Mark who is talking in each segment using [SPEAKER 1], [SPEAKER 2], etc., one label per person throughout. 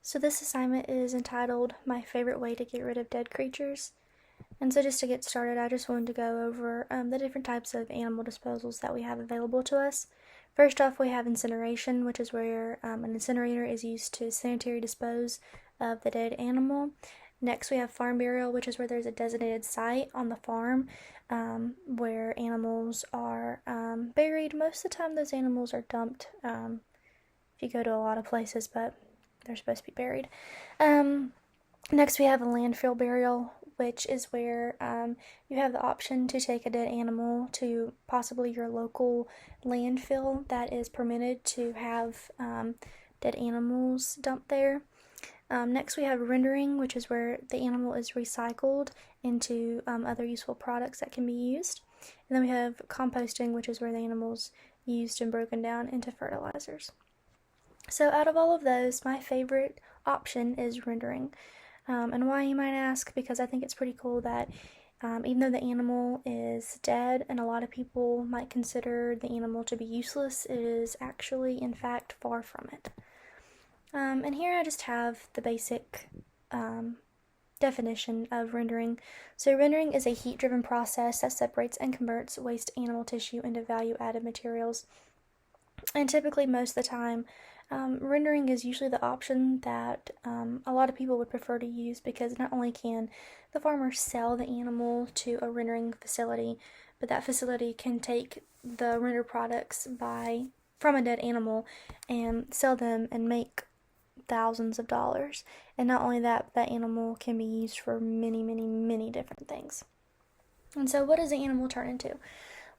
[SPEAKER 1] So this assignment is entitled My Favorite Way to Get Rid of Dead Creatures. And so just to get started, I just wanted to go over the different types of animal disposals that we have available to us. First off, we have incineration, which is where an incinerator is used to sanitary dispose of the dead animal. Next, we have farm burial, which is where there's a designated site on the farm where animals are buried. Most of the time, those animals are dumped if you go to a lot of places, but they're supposed to be buried. Next, we have a landfill burial, which is where you have the option to take a dead animal to possibly your local landfill that is permitted to have dead animals dumped there. Next, we have rendering, which is where the animal is recycled into other useful products that can be used. And then we have composting, which is where the animal's used and broken down into fertilizers. So out of all of those, my favorite option is rendering. And why, you might ask? Because I think it's pretty cool that even though the animal is dead and a lot of people might consider the animal to be useless, it is actually, in fact, far from it. And here I just have the basic definition of rendering. So rendering is a heat-driven process that separates and converts waste animal tissue into value-added materials. And typically, most of the time, rendering is usually the option that a lot of people would prefer to use, because not only can the farmer sell the animal to a rendering facility, but that facility can take the render products from a dead animal and sell them and make thousands of dollars. And not only that, but that animal can be used for many, many, many different things. And so what does the animal turn into?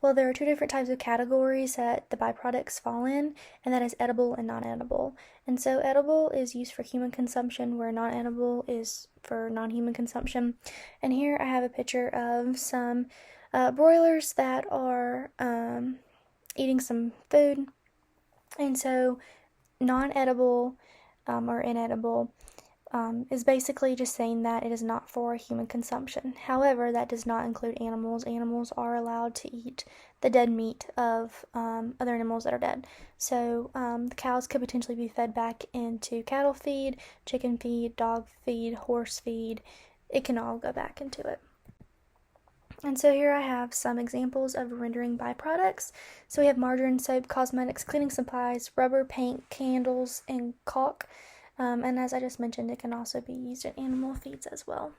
[SPEAKER 1] Well, there are two different types of categories that the byproducts fall in, and that is edible and non-edible. And so edible is used for human consumption, where non-edible is for non-human consumption. And here I have a picture of some broilers that are eating some food. And so non-edible or inedible is basically just saying that it is not for human consumption. However, that does not include animals. Animals are allowed to eat the dead meat of other animals that are dead. So the cows could potentially be fed back into cattle feed, chicken feed, dog feed, horse feed. It can all go back into it. And so here I have some examples of rendering byproducts. So we have margarine, soap, cosmetics, cleaning supplies, rubber, paint, candles, and caulk. And as I just mentioned, it can also be used in animal feeds as well.